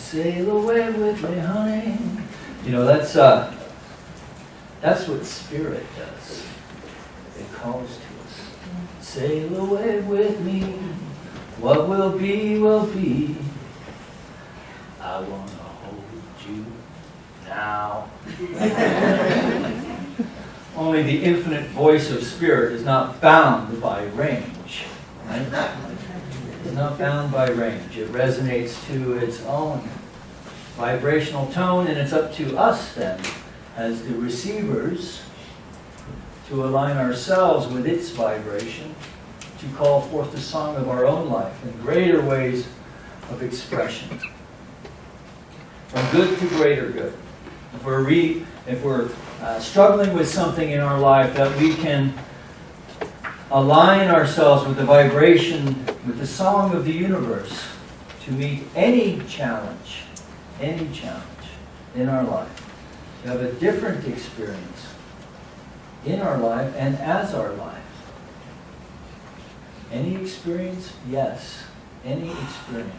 Sail away with me, honey. You know, that's what Spirit does. It calls to us. Sail away with me. What will be, will be. I want to hold you now. Only the infinite voice of Spirit is not bound by range. Right? It's not bound by range. It resonates to its own vibrational tone, and it's up to us then, as the receivers, to align ourselves with its vibration, to call forth the song of our own life in greater ways of expression. From good to greater good. If we're struggling with something in our life, that we can align ourselves with the vibration, with the song of the universe, to meet any challenge in our life. To have a different experience in our life and as our life. Any experience? Yes. Any experience.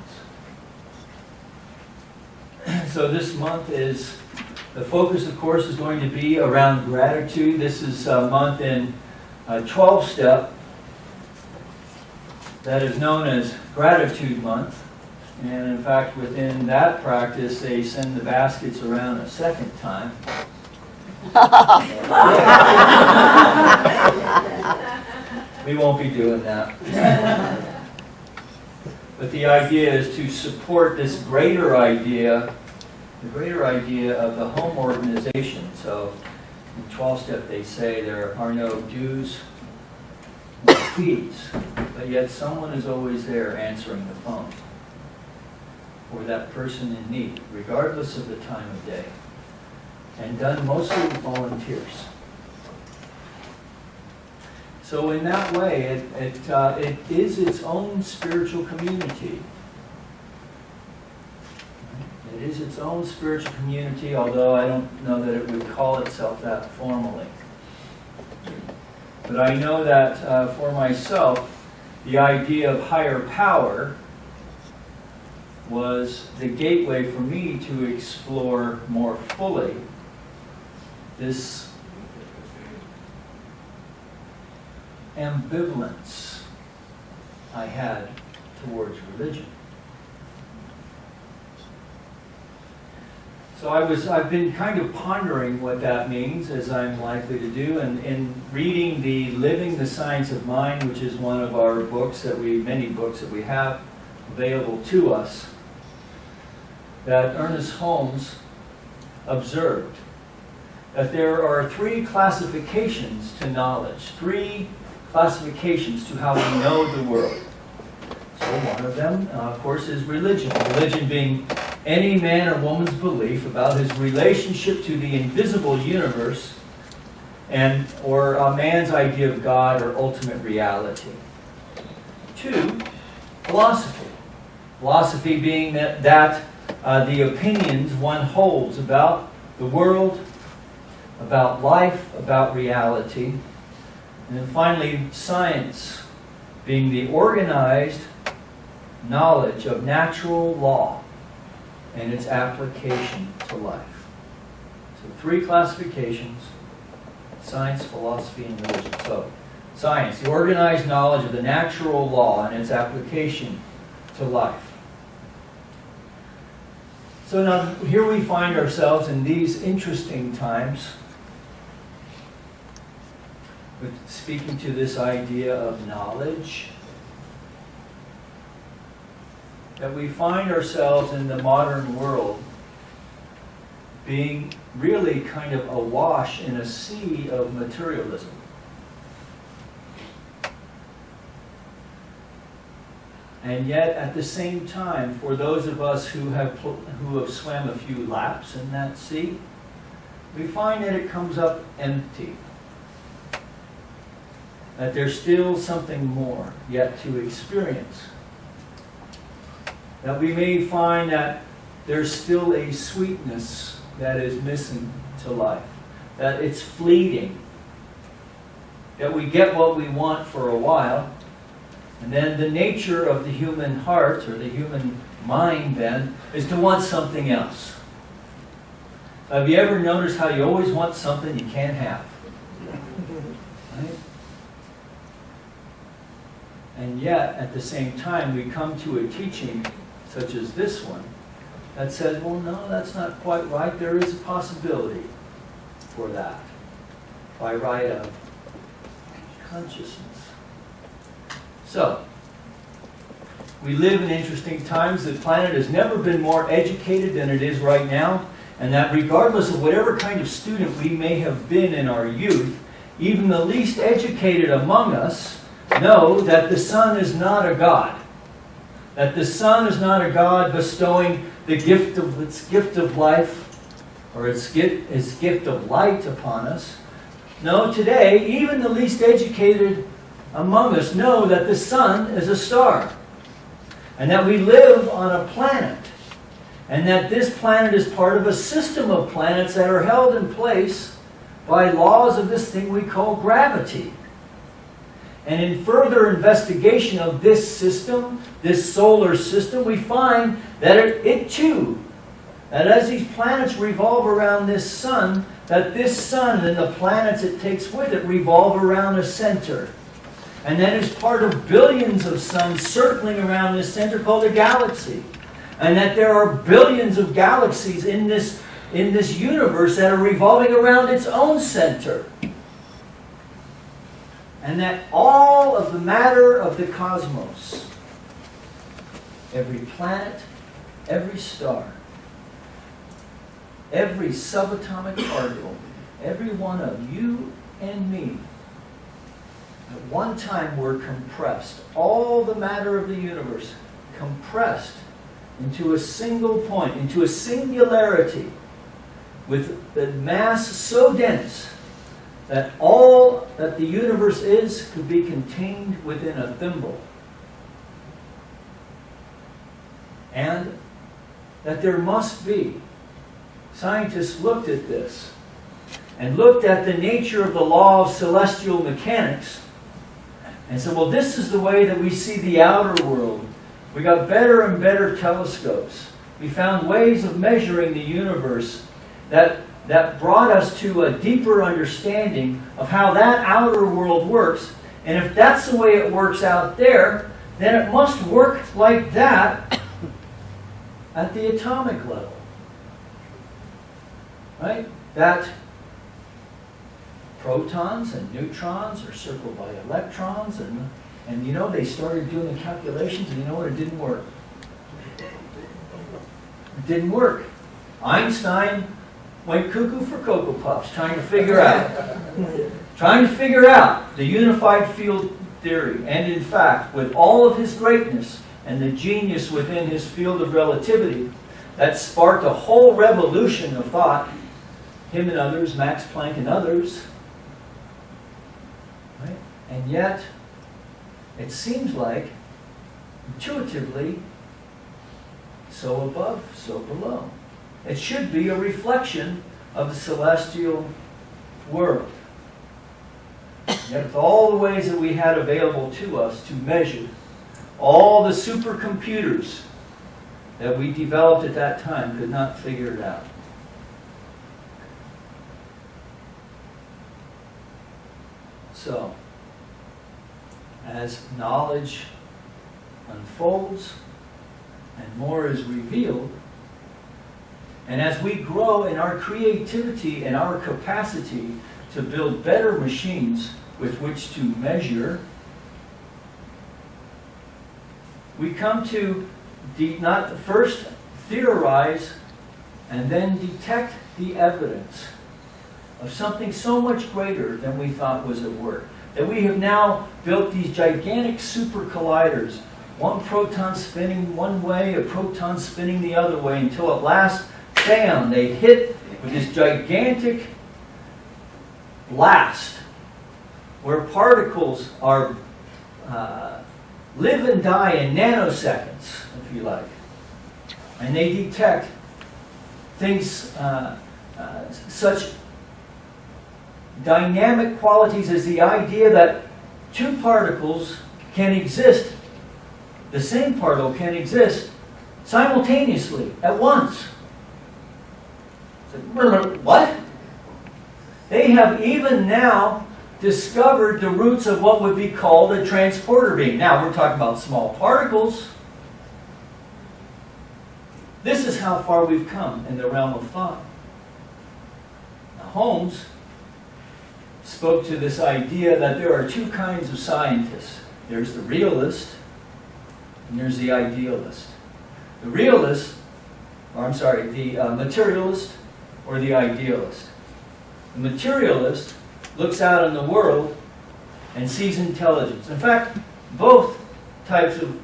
So this month the focus, of course, is going to be around gratitude. This is a month in 12-step that is known as Gratitude Month. And in fact, within that practice, they send the baskets around a second time. We won't be doing that. But the idea is to support this greater idea, the greater idea of the home organization. So in 12-step they say there are no dues, no fees, but yet someone is always there answering the phone for that person in need, regardless of the time of day, and done mostly with volunteers. So in that way, it is its own spiritual community. It is its own spiritual community, although I don't know that it would call itself that formally. But I know that for myself, the idea of higher power was the gateway for me to explore more fully this ambivalence I had towards religion. So I've been kind of pondering what that means, as I'm likely to do, and in reading the Living the Science of Mind, which is one of our books many books that we have available to us, that Ernest Holmes observed that there are 3 classifications to knowledge, 3 classifications to how we know the world. So one of them, of course, is religion. Religion being any man or woman's belief about his relationship to the invisible universe, or a man's idea of God or ultimate reality. 2, philosophy. Philosophy being that the opinions one holds about the world, about life, about reality. And then finally, science, being the organized knowledge of natural law and its application to life. So 3 classifications: science, philosophy, and religion. So, science, the organized knowledge of the natural law and its application to life. So now, here we find ourselves in these interesting times with speaking to this idea of knowledge, that we find ourselves in the modern world being really kind of awash in a sea of materialism. And yet, at the same time, for those of us who have swam a few laps in that sea, we find that it comes up empty. That there's still something more yet to experience. That we may find that there's still a sweetness that is missing to life. That it's fleeting. That we get what we want for a while, And then the nature of the human heart, or the human mind then, is to want something else. Have you ever noticed how you always want something you can't have? Right? And yet, at the same time, we come to a teaching such as this one that says, well, no, that's not quite right. There is a possibility for that by right of consciousness. So, we live in interesting times. The planet has never been more educated than it is right now, and that regardless of whatever kind of student we may have been in our youth, even the least educated among us know that the sun is not a god. That the sun is not a god bestowing the gift of its gift of life, or its gift of light upon us. No, today, even the least educated among us know that the sun is a star, and that we live on a planet, and that this planet is part of a system of planets that are held in place by laws of this thing we call gravity. And in further investigation of this system, this solar system, we find that it too, that as these planets revolve around this sun, that this sun and the planets it takes with it revolve around a center. And that is part of billions of suns circling around this center called a galaxy. And that there are billions of galaxies in this universe that are revolving around its own center. And that all of the matter of the cosmos, every planet, every star, every subatomic particle, every one of you and me, at one time were compressed. All the matter of the universe compressed into a single point, into a singularity, with the mass so dense that all that the universe is could be contained within a thimble. And that there must be. Scientists looked at this and looked at the nature of the law of celestial mechanics and said, well, this is the way that we see the outer world. We got better and better telescopes. We found ways of measuring the universe that brought us to a deeper understanding of how that outer world works. And if that's the way it works out there, then it must work like that at the atomic level. Right? That protons and neutrons are circled by electrons, and you know, they started doing the calculations, and you know what? It didn't work. It didn't work. Einstein went cuckoo for Cocoa Puffs, trying to figure out the unified field theory. And in fact, with all of his greatness and the genius within his field of relativity, that sparked a whole revolution of thought. Him and others, Max Planck and others. Right? And yet, it seems like, intuitively, so above, so below. It should be a reflection of the celestial world. Yet with all the ways that we had available to us to measure, all the supercomputers that we developed at that time could not figure it out. So, as knowledge unfolds and more is revealed, and as we grow in our creativity and our capacity to build better machines with which to measure, we come to not first theorize and then detect the evidence of something so much greater than we thought was at work. That we have now built these gigantic super colliders, one proton spinning one way, a proton spinning the other way, until at last, bam, they hit with this gigantic blast where particles are live and die in nanoseconds, if you like. And they detect things, such dynamic qualities as the idea that two particles can exist the same particle can exist simultaneously, at once. What? They have even now discovered the roots of what would be called a transporter beam. Now, we're talking about small particles. This is how far we've come in the realm of thought. Now, Holmes spoke to this idea that there are two kinds of scientists. There's the realist and there's the idealist. The realist, the materialist or the idealist. The materialist looks out in the world and sees intelligence. In fact, both types of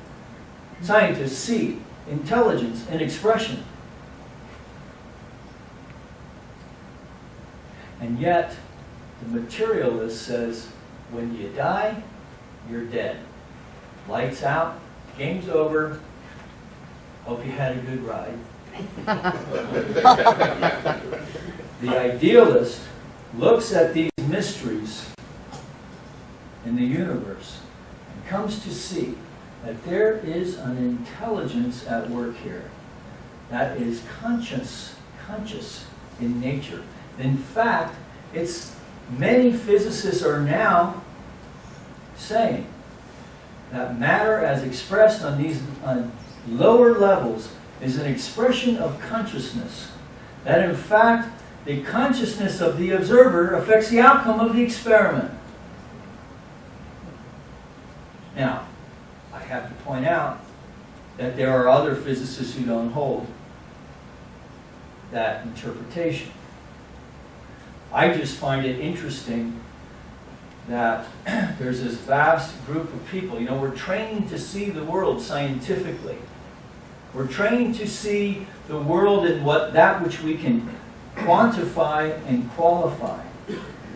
scientists see intelligence and expression. And yet, the materialist says, when you die, you're dead. Lights out, game's over. Hope you had a good ride. The idealist looks at these mysteries in the universe and comes to see that there is an intelligence at work here that is conscious in nature. In fact, many physicists are now saying that matter as expressed on these lower levels is an expression of consciousness. That in fact, the consciousness of the observer affects the outcome of the experiment. Now, I have to point out that there are other physicists who don't hold that interpretation. I just find it interesting that there's this vast group of people. You know, we're training to see the world scientifically. We're training to see the world in that which we can quantify and qualify.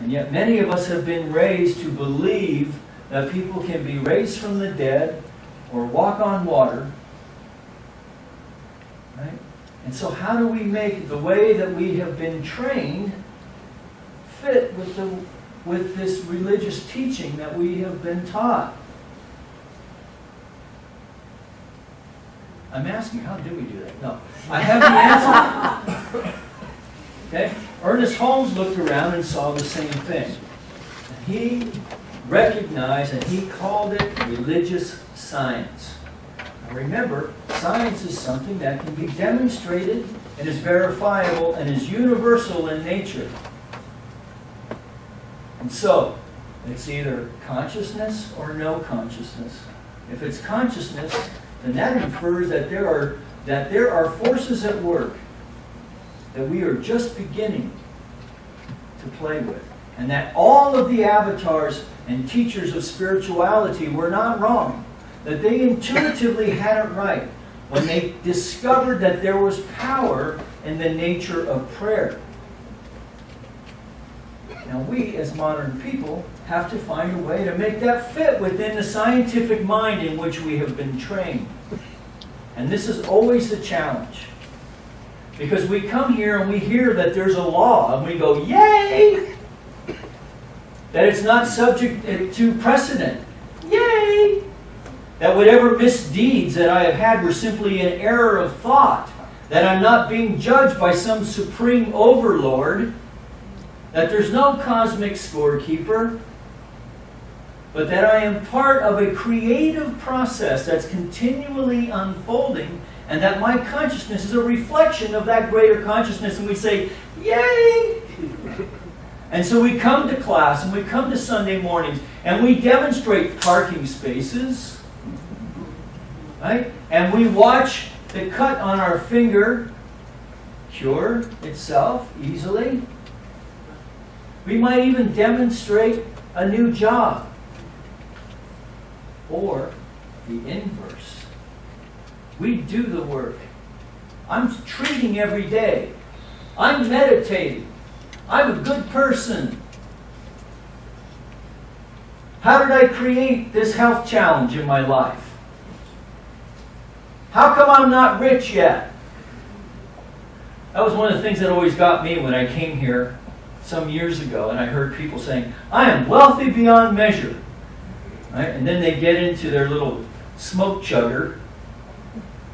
And yet many of us have been raised to believe that people can be raised from the dead or walk on water. Right? And so how do we make the way that we have been trained fit with this religious teaching that we have been taught? I'm asking, how do we do that? No. I have the answer. Okay? Ernest Holmes looked around and saw the same thing. And he recognized and he called it religious science. Now remember, science is something that can be demonstrated and is verifiable and is universal in nature. And so, it's either consciousness or no consciousness. If it's consciousness, then that infers that there are forces at work that we are just beginning to play with. And that all of the avatars and teachers of spirituality were not wrong. That they intuitively had it right when they discovered that there was power in the nature of prayer. Now we, as modern people, have to find a way to make that fit within the scientific mind in which we have been trained. And this is always the challenge. Because we come here and we hear that there's a law, and we go, yay! That it's not subject to precedent. Yay! That whatever misdeeds that I have had were simply an error of thought. That I'm not being judged by some supreme overlord. That there's no cosmic scorekeeper, but that I am part of a creative process that's continually unfolding, and that my consciousness is a reflection of that greater consciousness, and we say, yay! And so we come to class, and we come to Sunday mornings, and we demonstrate parking spaces, right? And we watch the cut on our finger cure itself easily. We might even demonstrate a new job. Or the inverse. We do the work. I'm treating every day. I'm meditating. I'm a good person. How did I create this health challenge in my life? How come I'm not rich yet? That was one of the things that always got me when I came here some years ago, and I heard people saying, I am wealthy beyond measure. Right? And then they get into their little smoke chugger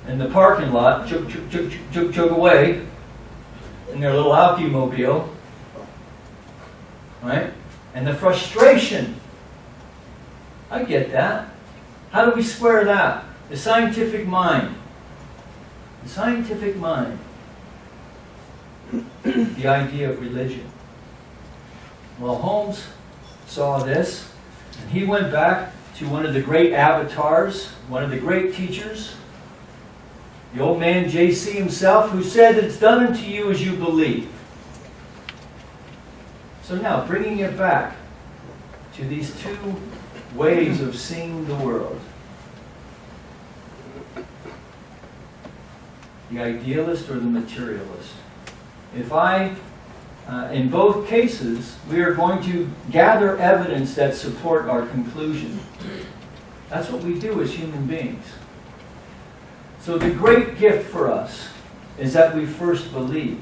in the parking lot, chug, chug, chug, chug, chug, chug away in their little Alki-mobile, right? And the frustration. I get that. How do we square that? The scientific mind. The scientific mind. The idea of religion. Well, Holmes saw this, and he went back to one of the great avatars, one of the great teachers, the old man J.C. himself, who said, "It's done unto you as you believe." So now, bringing it back to these two ways of seeing the world. The idealist or the materialist. If in both cases, we are going to gather evidence that support our conclusion. That's what we do as human beings. So the great gift for us is that we first believe.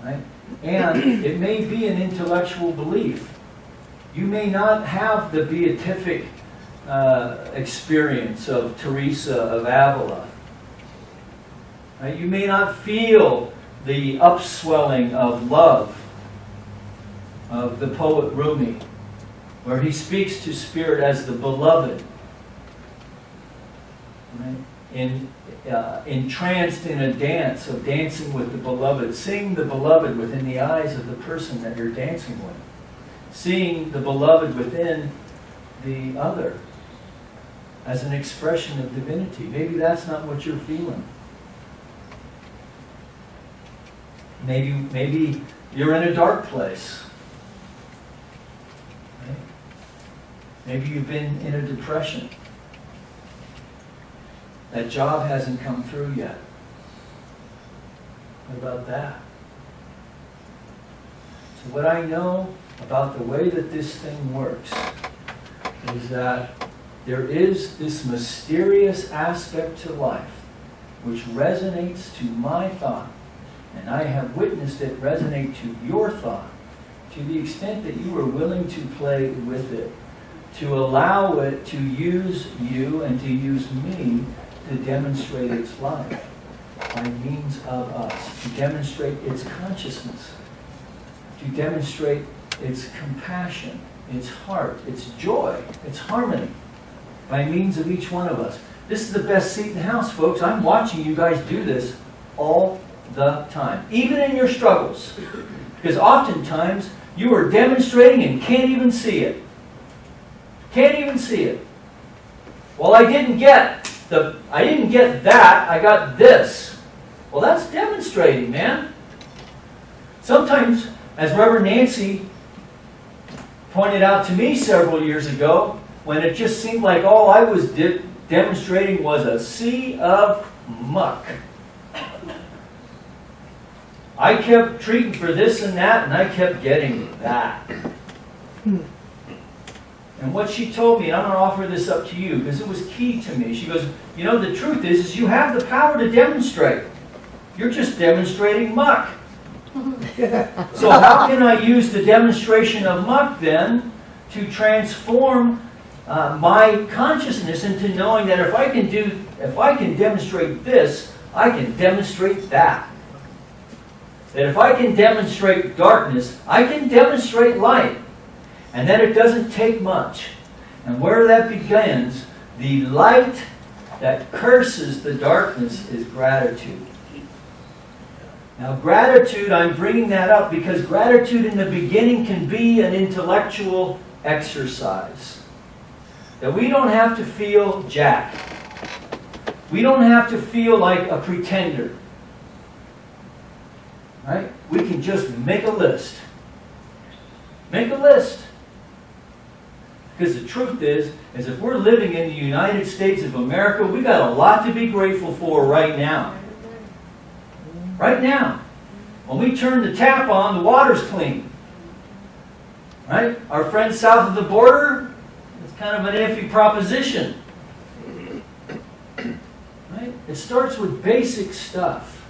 Right? And it may be an intellectual belief. You may not have the beatific experience of Teresa of Avila. Right? You may not feel the upswelling of love of the poet Rumi, where he speaks to spirit as the beloved, right? Entranced in a dance of dancing with the beloved, seeing the beloved within the eyes of the person that you're dancing with, seeing the beloved within the other as an expression of divinity. Maybe that's not what you're feeling. Maybe you're in a dark place. Right? Maybe you've been in a depression. That job hasn't come through yet. What about that? So what I know about the way that this thing works is that there is this mysterious aspect to life which resonates to my thought. And I have witnessed it resonate to your thought, to the extent that you are willing to play with it, to allow it to use you and to use me to demonstrate its life by means of us, to demonstrate its consciousness, to demonstrate its compassion, its heart, its joy, its harmony, by means of each one of us. This is the best seat in the house, folks. I'm watching you guys do this all the time, even in your struggles, because oftentimes you are demonstrating and can't even see it. Can't even see it. Well, I didn't get that. I got this. Well, that's demonstrating, man. Sometimes, as Reverend Nancy pointed out to me several years ago, when it just seemed like all I was demonstrating was a sea of muck. I kept treating for this and that, and I kept getting that. And what she told me, and I'm going to offer this up to you, because it was key to me. She goes, you know, the truth is you have the power to demonstrate. You're just demonstrating muck. So how can I use the demonstration of muck, then, to transform my consciousness into knowing that if I can demonstrate this, I can demonstrate that. That if I can demonstrate darkness, I can demonstrate light. And that it doesn't take much. And where that begins, the light that curses the darkness is gratitude. Now gratitude, I'm bringing that up because gratitude in the beginning can be an intellectual exercise. That we don't have to feel jack. We don't have to feel like a pretender. Right? We can just make a list. Make a list. Because the truth is if we're living in the United States of America, we got a lot to be grateful for right now. Right now. When we turn the tap on, the water's clean. Right? Our friends south of the border, it's kind of an iffy proposition. Right? It starts with basic stuff.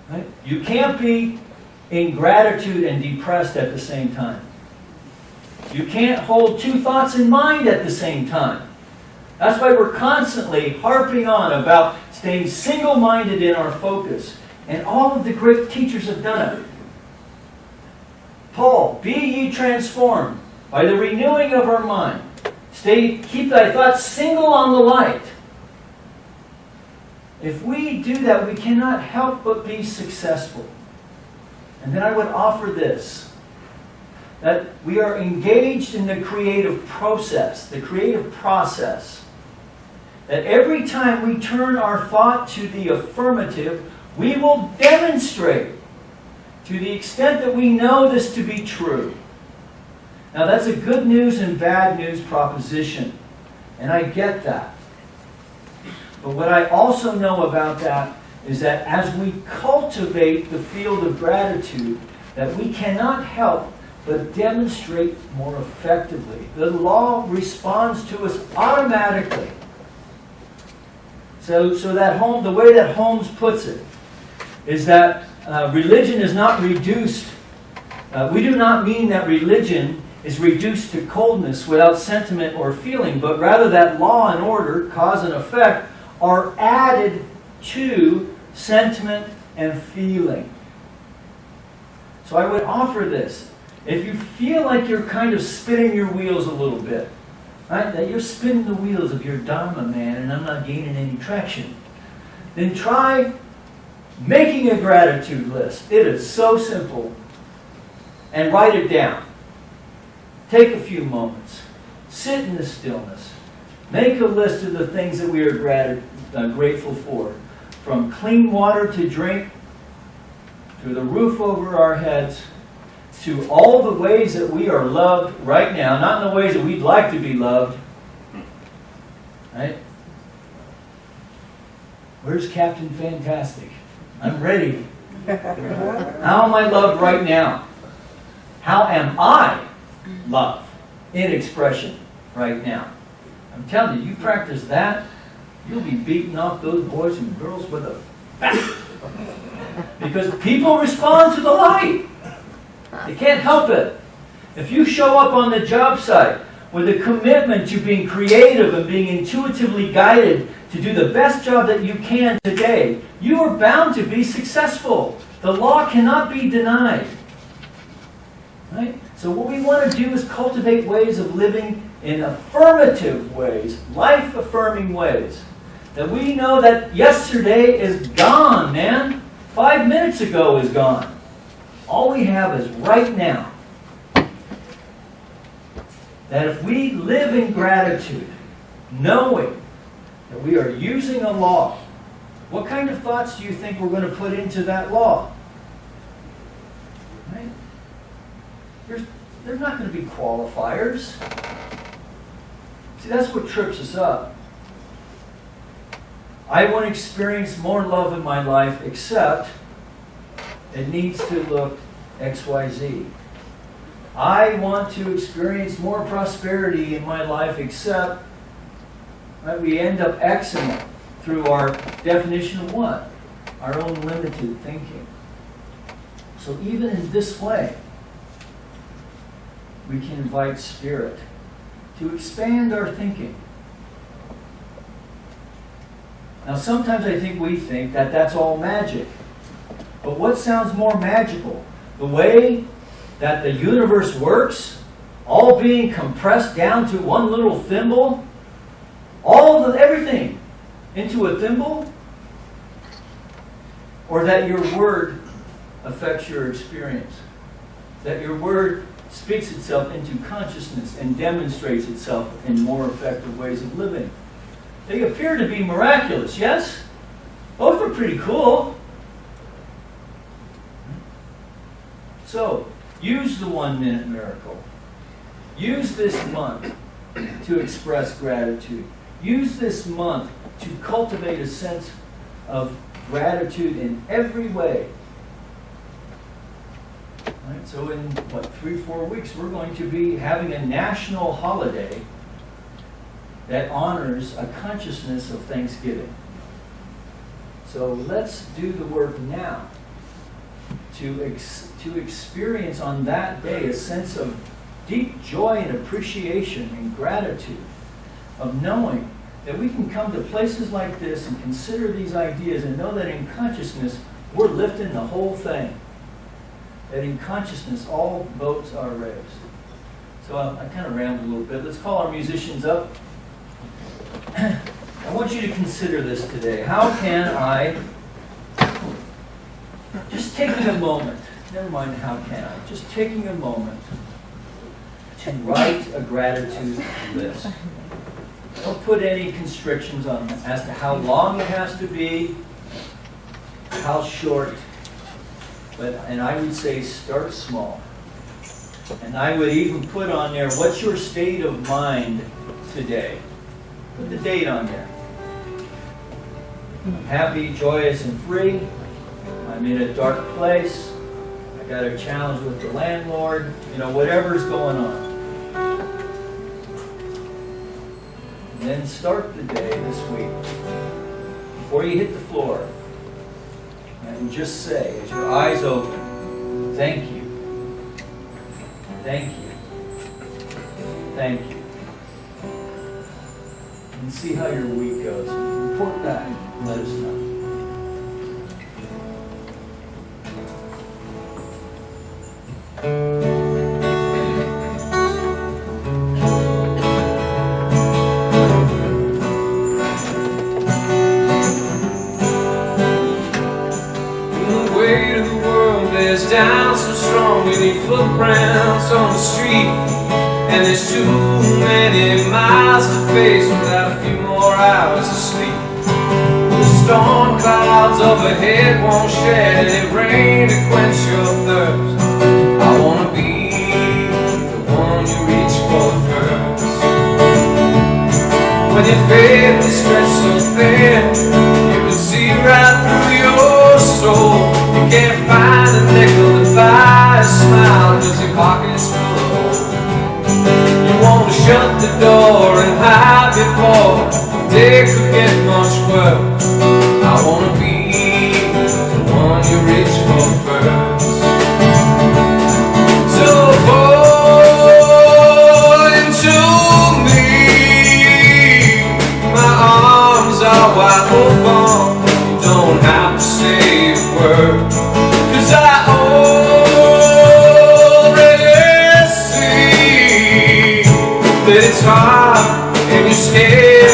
Right? You can't be in gratitude and depressed at the same time. You can't hold two thoughts in mind at the same time. That's why we're constantly harping on about staying single-minded in our focus. And all of the great teachers have done it. Paul, be ye transformed by the renewing of our mind. Keep thy thoughts single on the light. If we do that, we cannot help but be successful. And then I would offer this, that we are engaged in the creative process, that every time we turn our thought to the affirmative, we will demonstrate to the extent that we know this to be true. Now that's a good news and bad news proposition, and I get that. But what I also know about that is that as we cultivate the field of gratitude, that we cannot help but demonstrate more effectively. The law responds to us automatically. So that the way that Holmes puts it is that religion is not reduced. We do not mean that religion is reduced to coldness without sentiment or feeling, but rather that law and order, cause and effect, are added to sentiment and feeling. So I would offer this. If you feel like you're kind of spinning your wheels a little bit, right, that you're spinning the wheels of your Dharma, man, and I'm not gaining any traction, then try making a gratitude list. It is so simple. And write it down. Take a few moments. Sit in the stillness. Make a list of the things that we are grateful for. From clean water to drink, to the roof over our heads, to all the ways that we are loved right now, not in the ways that we'd like to be loved. Right? Where's Captain Fantastic? I'm ready. How am I loved right now? How am I loved in expression right now? I'm telling you, you practice that, you'll be beating off those boys and girls with a bat. Because people respond to the light. They can't help it. If you show up on the job site with a commitment to being creative and being intuitively guided to do the best job that you can today, you are bound to be successful. The law cannot be denied. Right? So what we want to do is cultivate ways of living in affirmative ways, life-affirming ways. That we know that yesterday is gone, man. 5 minutes ago is gone. All we have is right now. That if we live in gratitude, knowing that we are using a law, what kind of thoughts do you think we're going to put into that law? Right? There's not going to be qualifiers. See, that's what trips us up. I want to experience more love in my life, except it needs to look XYZ. I want to experience more prosperity in my life, except we end up Xing through our definition of what? Our own limited thinking. So even in this way, we can invite Spirit to expand our thinking. Now sometimes I think we think that that's all magic. But what sounds more magical? The way that the universe works, all being compressed down to one little thimble, everything into a thimble? Or that your word affects your experience? That your word speaks itself into consciousness and demonstrates itself in more effective ways of living? They appear to be miraculous, yes? Both are pretty cool. So, use the 1 minute miracle. Use this month to express gratitude. Use this month to cultivate a sense of gratitude in every way. Right? So in, 3-4 weeks, we're going to be having a national holiday that honors a consciousness of Thanksgiving. So let's do the work now to experience on that day a sense of deep joy and appreciation and gratitude of knowing that we can come to places like this and consider these ideas and know that in consciousness we're lifting the whole thing. That in consciousness all boats are raised. So I kind of rambled a little bit. Let's call our musicians up. I want you to consider this today. How can I, just taking a moment, never mind how can I, just taking a moment to write a gratitude list. Don't put any constrictions on it as to how long it has to be, how short, and I would say start small. And I would even put on there, what's your state of mind today? Put the date on there. I'm happy, joyous, and free. I'm in a dark place. I got a challenge with the landlord. You know, whatever's going on. And then start the day this week. Before you hit the floor, and just say, as your eyes open, thank you. Thank you. Thank you. And see how your week goes. Report back and let us know. The weight of the world bears down so strong, we need footprints on the street. And there's too many miles to face without a few more hours of sleep. The storm clouds overhead won't shed any rain to quench your thirst. I wanna be the one you reach for first. When your faith is stretched so thin, you can see right through your soul. You can't find a nickel to buy a smile, cause your pocket's full of holes. You wanna shut the door and hide before the day could get much worse. I wanna be the one you reach for first. So fall into me. My arms are wide open. You don't have to say a word, cause I that it's hard, and you're scared,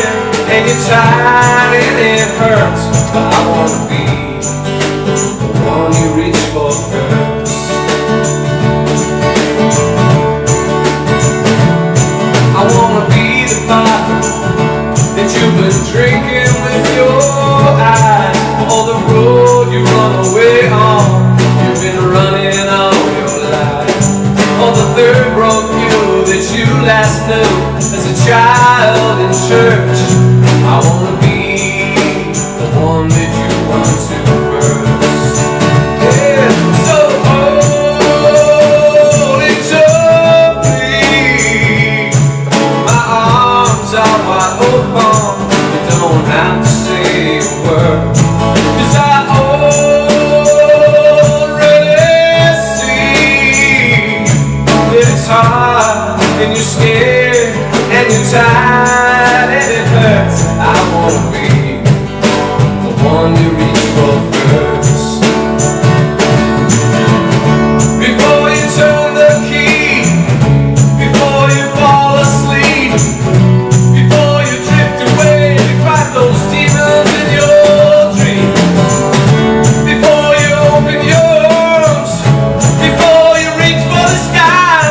and you're tired, and it hurts. But I wanna be the one you reach for first. I wanna be the bottle that you've been drinking with your eyes, or the road you run away on, you've been running all your life, or the third broke that you last knew as a child in church. I wanna be the one that you run to first. Yeah, so hold it to me. My arms are wide open. You don't have to say a word, cause I already see that it's hard, and you're scared, and you're tired, and it hurts. I wanna be the one you reach for first. Before you turn the key, before you fall asleep, before you drift away to fight those demons in your dreams, before you open your arms, before you reach for the sky,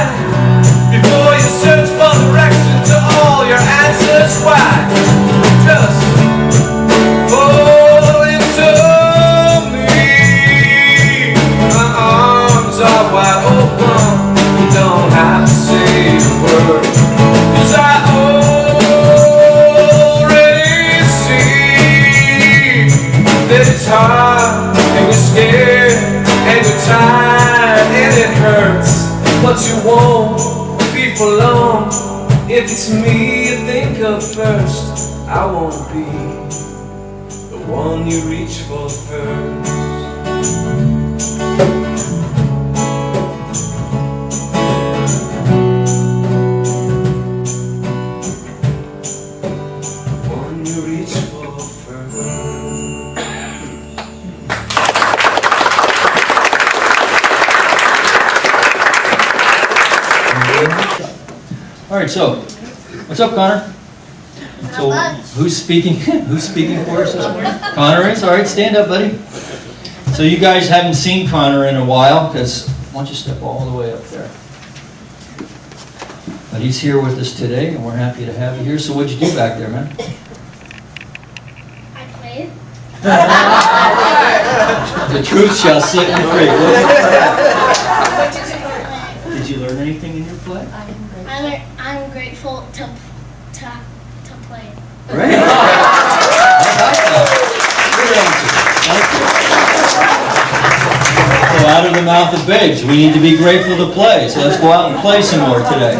before you search for direction to all your answers why, just fall into me. My arms are wide open. You don't have to say a word, cause I already see that it's hard, and you're scared, and you're tired, and it hurts, but you won't be for long. If it's me you think of first, I won't be the one you reach for first. All right, so what's up, Connor? So who's speaking? Who's speaking for us this morning? Connor is. All right, stand up, buddy. So you guys haven't seen Connor in a while, because why don't you step all the way up there? But he's here with us today, and we're happy to have you here. So what'd you do back there, man? I played. The truth shall set you free. Did you learn anything in your play? I'm grateful to play. Great. I like that. Good answer. Thank you. So out of the mouth of babes, we need to be grateful to play. So let's go out and play some more today.